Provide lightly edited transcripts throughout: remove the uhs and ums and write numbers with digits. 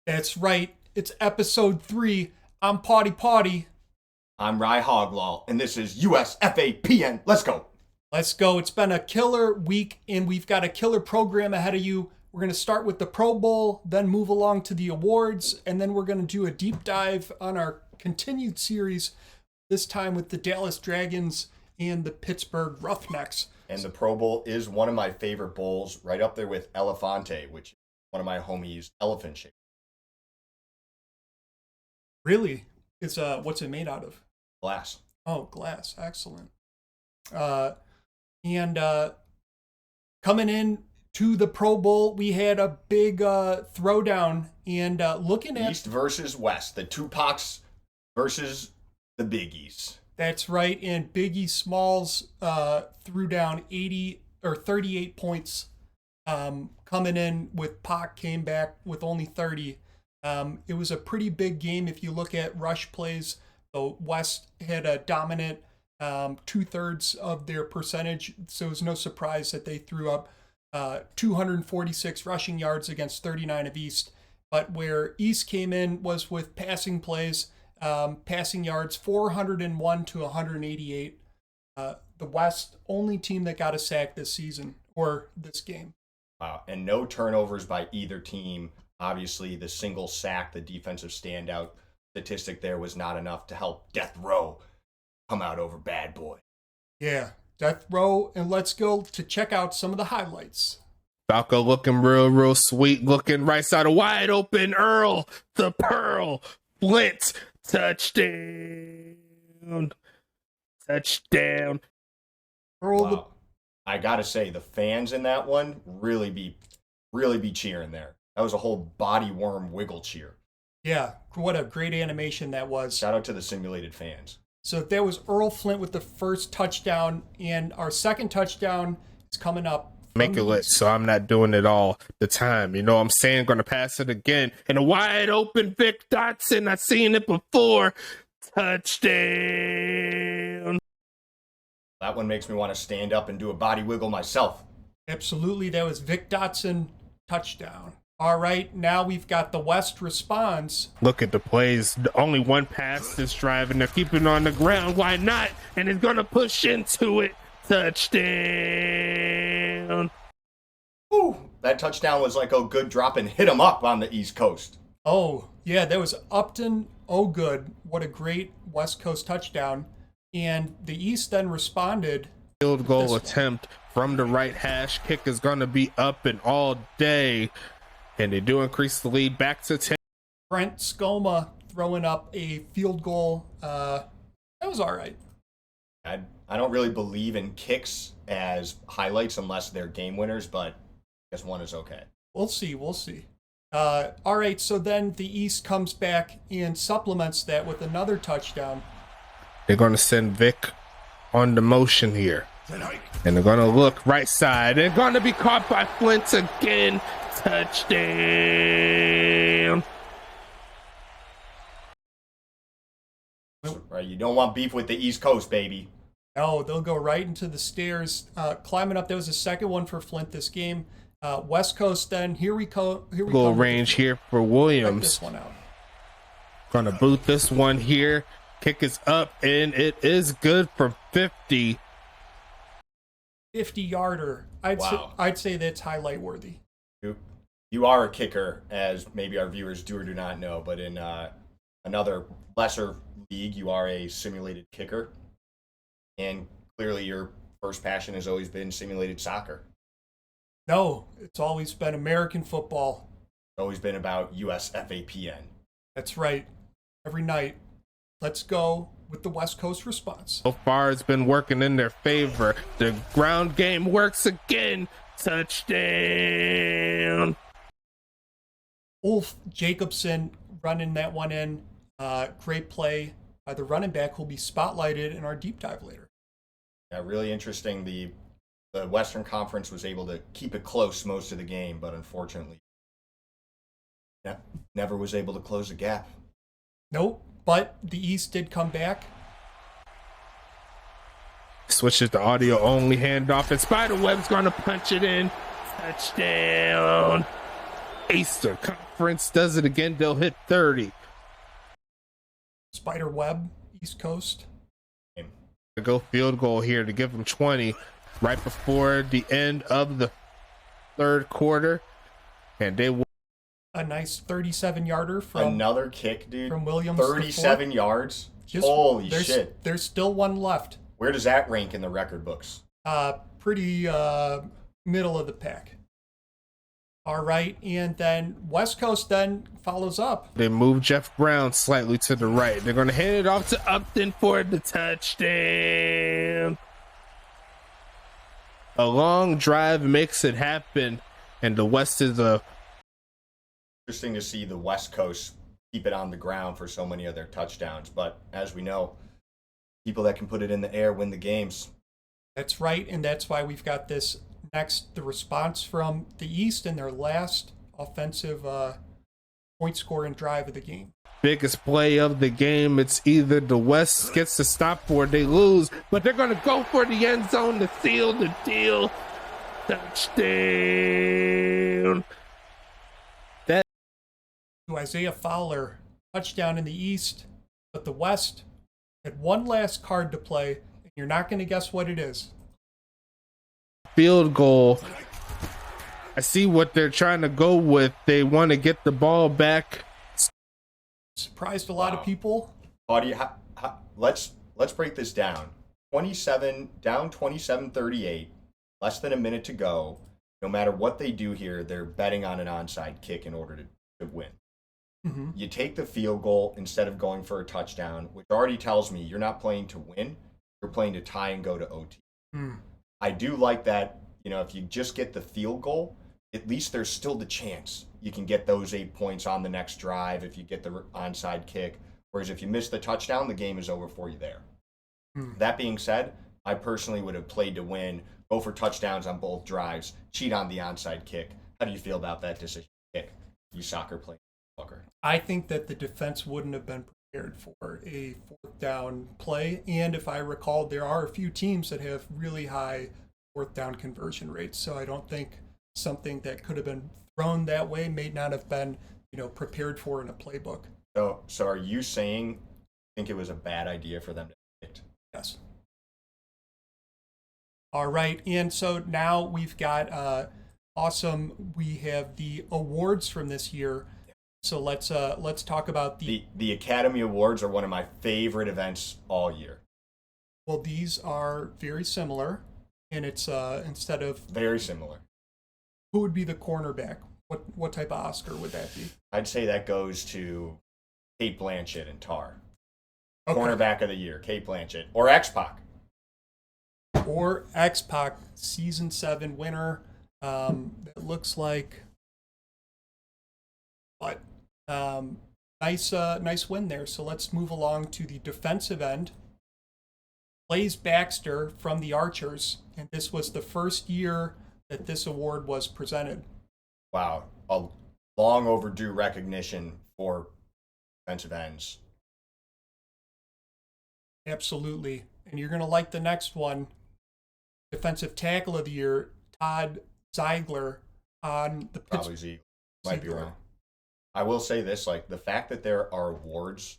That's right. It's episode 3. I'm Potty. I'm Rye Hoglaw, and this is USFAPN. Let's go. Let's go. It's been a killer week, and we've got a killer program ahead of you. We're going to start with the Pro Bowl, then move along to the awards, and then we're going to do a deep dive on our continued series, this time with the Dallas Dragons and the Pittsburgh Roughnecks. And the Pro Bowl is one of my favorite bowls, right up there with Elefante, which is one of my homies' elephant shape. Really? It's what's it made out of? Glass. Oh, glass. Excellent. And coming in to the Pro Bowl, we had a big throwdown, and looking at East versus West, the Tupacs versus the Biggies. That's right, and Biggie Smalls threw down 38 points, coming in with Pac came back with only 30. It was a pretty big game if you look at rush plays. The West had a dominant 2/3 of their percentage, so it was no surprise that they threw up 246 rushing yards against 39 of East. But where East came in was with passing plays, passing yards 401 to 188. The West, only team that got a sack this season or this game. Wow, and no turnovers by either team. Obviously, the single sack, the defensive standout statistic there was not enough to help Death Row come out over Bad Boy. Yeah, Death Row, and let's go to check out some of the highlights. Falco looking real sweet, looking right side of wide open. Earl, the Pearl, Flint, touchdown. Earl, Wow. I gotta say, the fans in that one really be cheering there. That was a whole body worm wiggle cheer. yeah, what a great animation that was. Shout out to the simulated fans. So there was Earl Flint with the first touchdown, and our second touchdown is coming up. Make it lit so I'm not doing it all the time. You know what I'm saying? Going to pass it again. And a wide open Vic Dotson. I've seen it before. Touchdown. That one makes me want to stand up and do a body wiggle myself. Absolutely, that was Vic Dotson, touchdown. All right, now we've got the West response. Look at the plays. Only one pass this drive, and they're keeping it on the ground. Why not? And it's going to push into it. Touchdown. Ooh, that touchdown was like a good drop and hit him up on the East Coast. Oh, yeah, that was Upton. Oh, good. What a great West Coast touchdown. And the East then responded. Field goal attempt from the right hash. Kick is going to be up and all day. And they do increase the lead back to 10. Brent Skoma throwing up a field goal. That was all right. I don't really believe in kicks as highlights unless they're game winners, but I guess one is okay. We'll see. All right, so then the East comes back and supplements that with another touchdown. They're going to send Vic on the motion here. And they're going to look right side. They're going to be caught by Flint again. Touchdown. Right, you don't want beef with the East Coast, baby. Oh, they'll go right into the stairs, climbing up. That was the second one for Flint this game. West Coast then, here we go. Goal range here for Williams. Check this one out. Gonna boot this one here. Kick is up, and it is good from 50. 50-yarder. Wow. I'd say that's highlight worthy. You are a kicker, as maybe our viewers do or do not know, but in another lesser league, you are a simulated kicker. And clearly your first passion has always been simulated soccer. No, it's always been American football. It's always been about USFAPN. That's right. Every night. Let's go with the West Coast response. So far, it's been working in their favor. The ground game works again. Touchdown. Ulf Jacobson running that one in. Great play by the running back who'll be spotlighted in our deep dive later. Yeah, really interesting. The Western Conference was able to keep it close most of the game, but unfortunately, never was able to close the gap. Nope, but the East did come back. Switches to audio only handoff, and Spiderweb's going to punch it in. Touchdown. Eastern Conference does it again. They'll hit 30. Spider Web, East Coast. Go field goal here to give them 20 right before the end of the third quarter. And they will. A nice 37-yarder from another kick, dude. From Williams. 37 yards. Holy shit. There's still one left. Where does that rank in the record books? Pretty middle of the pack. All right, and then West Coast then follows up. They move Jeff Brown slightly to the right. They're going to hand it off to Upton for the touchdown. A long drive makes it happen, and the West is a... Interesting to see the West Coast keep it on the ground for so many of their touchdowns. But as we know, people that can put it in the air win the games. That's right, and that's why we've got this next, the response from the East in their last offensive point scoring drive of the game. Biggest play of the game. It's either the West gets to stop or they lose, but they're going to go for the end zone to seal the deal. Touchdown. To Isaiah Fowler, touchdown in the East, but the West had one last card to play, and you're not going to guess what it is. Field goal. I see what they're trying to go with. They want to get the ball back. Surprised a lot of people. Let's break this down. 27-38, less than a minute to go. No matter what they do here, they're betting on an onside kick in order to win. Mm-hmm. You take the field goal instead of going for a touchdown, which already tells me you're not playing to win. You're playing to tie and go to OT. I do like that, if you just get the field goal, at least there's still the chance you can get those 8 points on the next drive if you get the onside kick. Whereas if you miss the touchdown, the game is over for you there. That being said, I personally would have played to win, go for touchdowns on both drives, cheat on the onside kick. How do you feel about that decision kick, you soccer player? I think that the defense wouldn't have been prepared for a fourth down play. And if I recall, there are a few teams that have really high fourth down conversion rates. So I don't think something that could have been thrown that way may not have been, prepared for in a playbook. So are you saying think it was a bad idea for them to hit? Yes. All right. And so now we've got awesome. We have the awards from this year. So let's talk about the Academy Awards are one of my favorite events all year. Well, these are very similar, and it's instead of very similar. Who would be the cornerback? What type of Oscar would that be? I'd say that goes to Kate Blanchett and Tar. Okay. Cornerback of the year, Kate Blanchett, or X-Pac. Or X-Pac, season 7 winner. It looks like, but. Nice win there. So let's move along to the defensive end. Blaze Baxter from the Archers, and this was the first year that this award was presented. Wow, a long overdue recognition for defensive ends. Absolutely. And you're going to like the next one. Defensive tackle of the year, Todd Ziegler on the Probably Ziegler. Might be wrong. I will say this, the fact that there are awards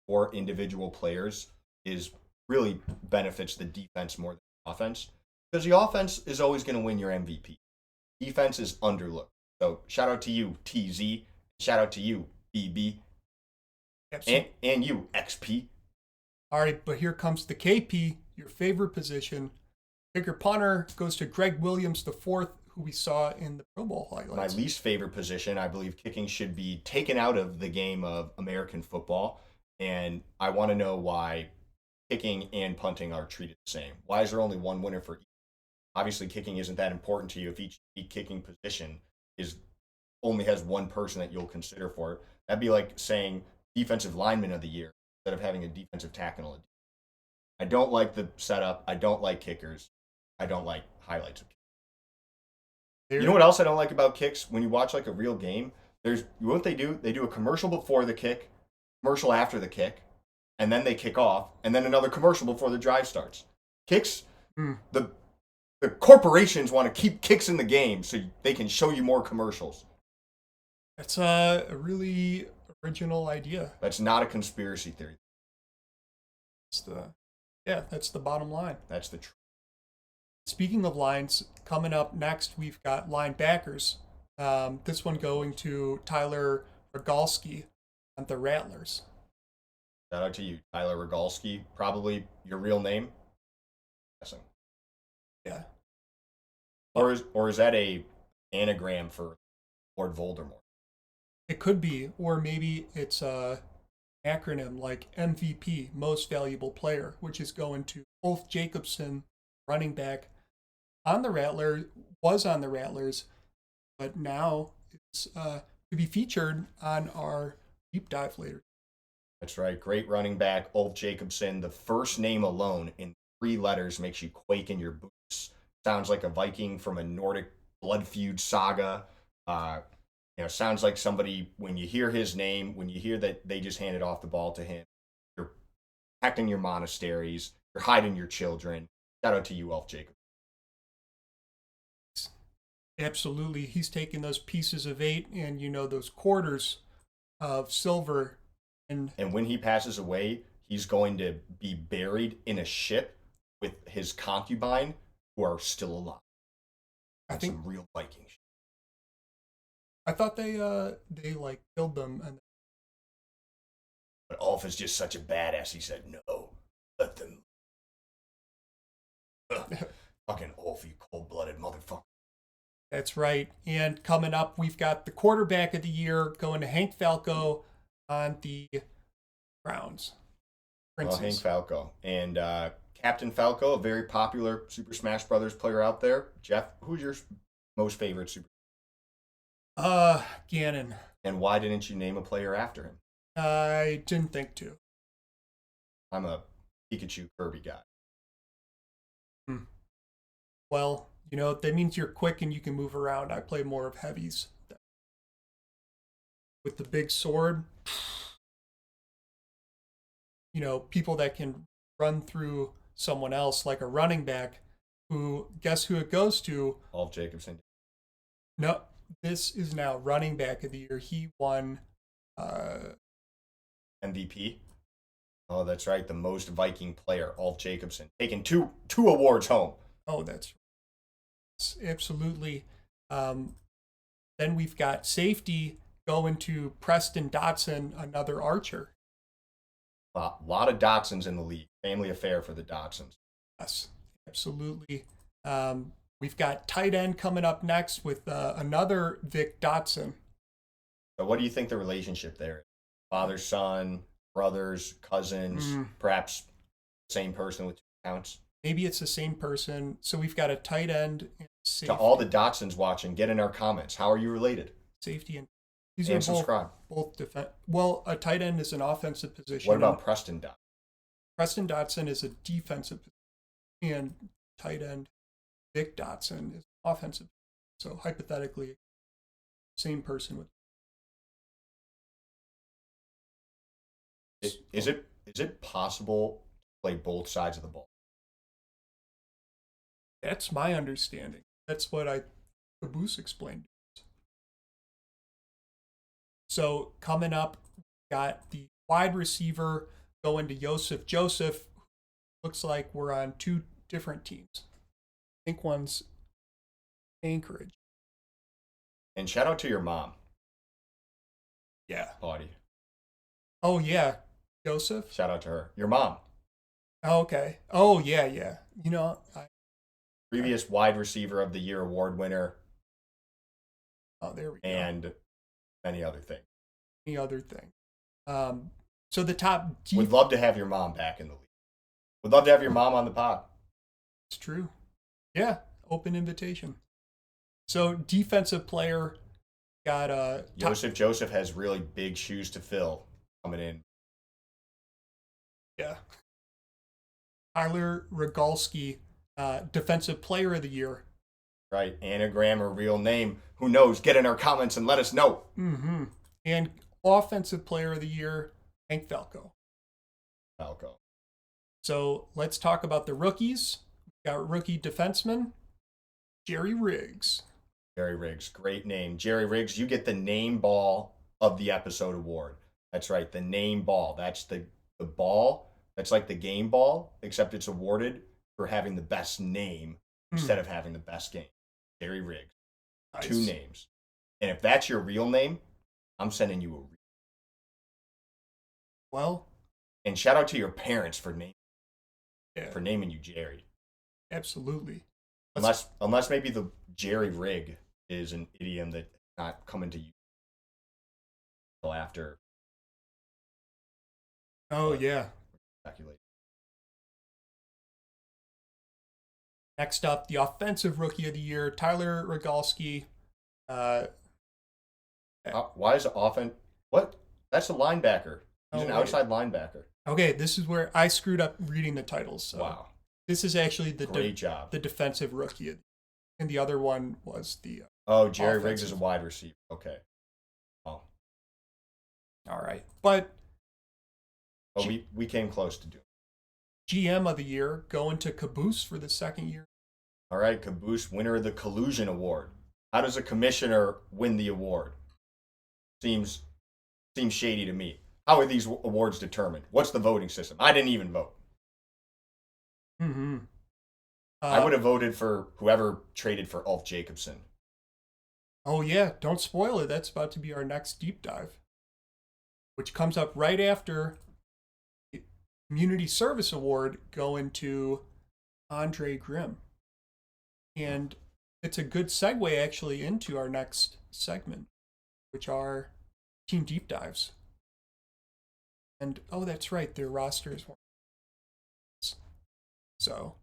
for individual players is really benefits the defense more than the offense. Because the offense is always going to win your MVP. Defense is underlooked. So shout out to you, TZ. Shout out to you, BB. Absolutely. And you, XP. All right, but here comes the KP, your favorite position. Kicker punter goes to Greg Williams IV, who we saw in the Pro Bowl highlights. My least favorite position, I believe kicking should be taken out of the game of American football. And I want to know why kicking and punting are treated the same. Why is there only one winner for each? Obviously, kicking isn't that important to you if each kicking position only has one person that you'll consider for it. That'd be like saying defensive lineman of the year instead of having a defensive tackle. I don't like the setup. I don't like kickers. I don't like highlights of kickers. You know what else I don't like about kicks? When you watch a real game, what they do. They do a commercial before the kick, commercial after the kick, and then they kick off, and then another commercial before the drive starts. Kicks, the corporations want to keep kicks in the game so they can show you more commercials. That's a really original idea. That's not a conspiracy theory. That's the bottom line. That's the truth. Speaking of lines, coming up next, we've got linebackers. This one going to Tyler Rogalski and the Rattlers. Shout out to you, Tyler Rogalski. Probably your real name. Guessing. Yeah. Or is that a anagram for Lord Voldemort? It could be, or maybe it's a acronym like MVP, Most Valuable Player, which is going to Ulf Jacobson, running back on the Rattlers, but now it's to be featured on our deep dive later. That's right. Great running back, Ulf Jacobson. The first name alone in 3 letters makes you quake in your boots. Sounds like a Viking from a Nordic blood feud saga. Sounds like somebody, when you hear his name, when you hear that they just handed off the ball to him, you're protecting your monasteries, you're hiding your children. Shout out to you, Ulf Jacobson. Absolutely. He's taking those pieces of 8 and, those quarters of silver. And when he passes away, he's going to be buried in a ship with his concubine who are still alive. That's some real Viking shit. I thought they killed them. But Ulf is just such a badass. He said, no, let them. Fucking Ulf, you cold-blooded motherfucker. That's right. And coming up, we've got the quarterback of the year going to Hank Falco on the Browns. Well, Hank Falco. And Captain Falco, a very popular Super Smash Brothers player out there. Jeff, who's your most favorite Super? Ganon. And why didn't you name a player after him? I didn't think to. I'm a Pikachu Kirby guy. Well, that means you're quick and you can move around. I play more of heavies. With the big sword, people that can run through someone else, like a running back, who, guess who it goes to? Ulf Jacobson. No, this is now running back of the year. He won MVP. Oh, that's right. The Most Viking Player, Ulf Jacobson, taking two awards home. Oh, that's absolutely. Then we've got safety going to Preston Dotson, another archer. A lot of Dotsons in the league. Family affair for the Dotsons. Yes, absolutely. We've got tight end coming up next with another Vic Dotson. So what do you think the relationship there is? Father, son, brothers, cousins, perhaps same person with 2 accounts? Maybe it's the same person. So we've got a tight end and safety. To all the Dotsons watching, get in our comments. How are you related? Safety and these and subscribe. Both defense. Well, a tight end is an offensive position. What about Preston Dotson? Preston Dotson is a defensive position, and tight end Vic Dotson is offensive. So hypothetically, same person with. Is it possible to play both sides of the ball? That's my understanding. That's what Caboose explained. So coming up, we got the wide receiver going to Joseph Joseph. Looks like we're on 2 different teams. I think one's Anchorage. And shout out to your mom. Yeah. Audie. Oh, yeah. Joseph? Shout out to her. Your mom. Oh, okay. Oh, yeah. Previous wide receiver of the year award winner. Oh, there we go. And many other things. So the top... Would love to have your mom back in the league. Would love to have your mom on the pod. It's true. Yeah, open invitation. So defensive player got... Joseph has really big shoes to fill coming in. Yeah. Tyler Rogalski, defensive player of the year. Right, anagram or real name. Who knows? Get in our comments and let us know. Mm-hmm. And offensive player of the year, Hank Falco. So let's talk about the rookies. We've got rookie defenseman, Jerry Riggs. Jerry Riggs, great name. Jerry Riggs, you get the name ball of the episode award. That's right, the name ball. That's the ball. That's like the game ball, except it's awarded for having the best name instead of having the best game. Jerry Riggs. Nice. 2 names. And if that's your real name, I'm sending you a Well, and shout out to your parents for yeah, naming you Jerry. absolutely. Unless maybe the Jerry Rig is an idiom that not coming to you until after. Oh, yeah. Speculate. Next up, the offensive rookie of the year, Tyler Rogalski. Why is it often? What? That's a linebacker. He's an outside linebacker. Okay, this is where I screwed up reading the titles. So Wow. this is actually Great job. the defensive rookie. And the other one was the Jerry Riggs is a wide receiver. Okay. Oh. All right. But we came close to doing it. GM of the year going to Caboose for the second year. All right, Caboose, winner of the Collusion Award. How does a commissioner win the award? Seems shady to me. How are these awards determined? What's the voting system? I didn't even vote. Mm-hmm. I would have voted for whoever traded for Ulf Jacobson. Oh, yeah. Don't spoil it. That's about to be our next deep dive, which comes up right after the Community Service Award going to Andre Grimm. And it's a good segue, actually, into our next segment, which are team deep dives. And, oh, that's right. Their roster is one. So,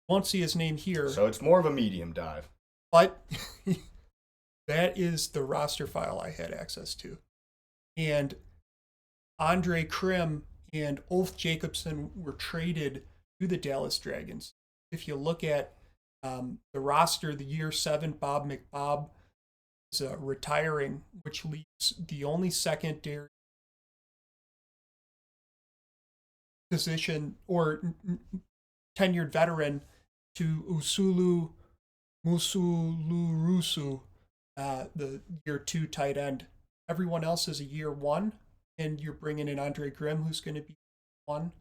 won't see his name here. So it's more of a medium dive. But that is the roster file I had access to. And Andre Grimm and Ulf Jacobson were traded to the Dallas Dragons. If you look at the roster, the year 7, Bob McBob is retiring, which leaves the only secondary position or tenured veteran to Usulu Musulurusu, the year 2 tight end. Everyone else is a year 1, and you're bringing in Andre Grimm, who's going to be 1.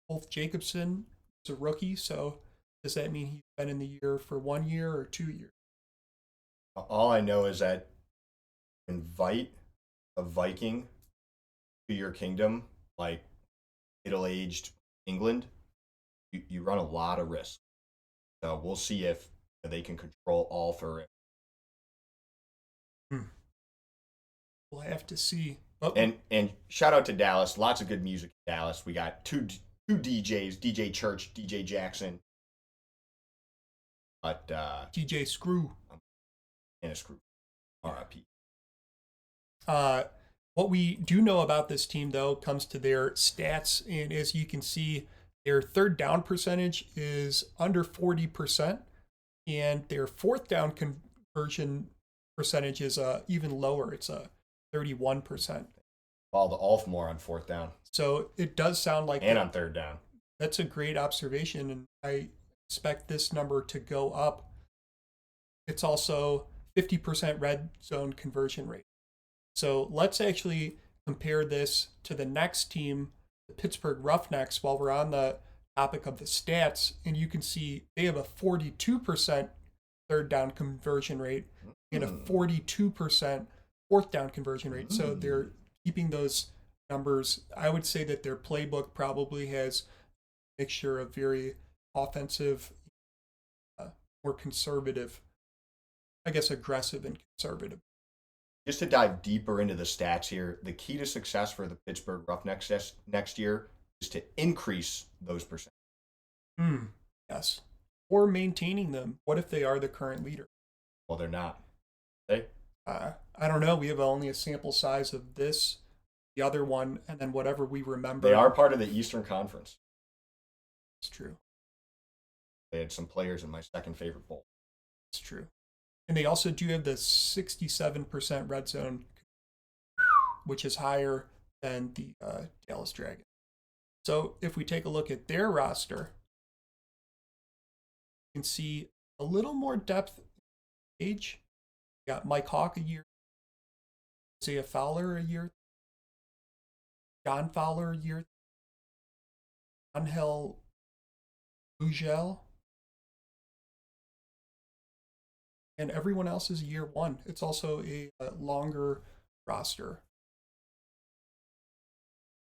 Ulf Jacobson is a rookie, so does that mean he's been in the year for 1 year or 2 years? All I know is that invite a Viking to your kingdom, like middle-aged England, you run a lot of risk. So we'll see if they can control all for it. We'll have to see. Oh. And shout out to Dallas. Lots of good music in Dallas. We got two DJs, DJ Church, DJ Jackson. But DJ Screw. And a Screw. RIP. What we do know about this team, though, comes to their stats. And as you can see, their third down percentage is under 40%. And their fourth down conversion percentage is even lower. It's 31%. Ball to Ulf more on fourth down. So it does sound like... And on third down. That's a great observation, and I expect this number to go up. It's also 50% red zone conversion rate. So let's actually compare this to the next team, the Pittsburgh Roughnecks, while we're on the topic of the stats, and you can see they have a 42% third down conversion rate and a 42% fourth down conversion rate. So they're keeping those numbers. I would say that their playbook probably has a mixture of very offensive, more conservative, I guess aggressive and conservative. Just to dive deeper into the stats here, the key to success for the Pittsburgh Roughnecks next year is to increase those percentages. Yes. Or maintaining them. What if they are the current leader? Well, they're not. I don't know. We have only a sample size of this, the other one, and then whatever we remember. They are part of the Eastern Conference. It's true. They had some players in my second favorite bowl. It's true. And they also do have the 67% red zone, which is higher than the Dallas Dragons. So if we take a look at their roster, you can see a little more depth age. You got Mike Hawk a year. Isaiah Fowler a year. John Fowler a year. Angel Ugel. And everyone else is year one. It's also a longer roster.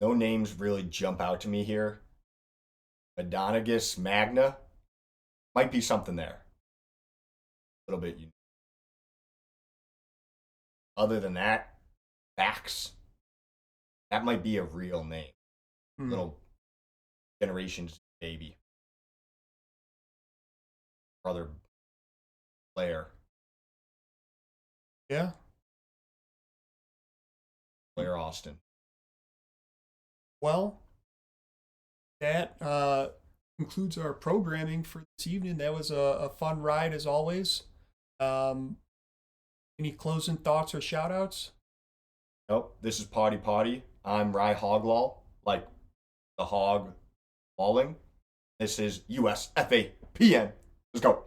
No names really jump out to me here. Adonagus Magna might be something there. A little bit. Other than that, Bax. That might be a real name. Little generation's baby. Brother Player. Yeah. Blair Austin. Well, that concludes our programming for this evening. That was a fun ride as always. Any closing thoughts or shout outs? Nope. This is Potty. I'm Rye Hoglall, like the hog walling. This is USFAPN. Let's go.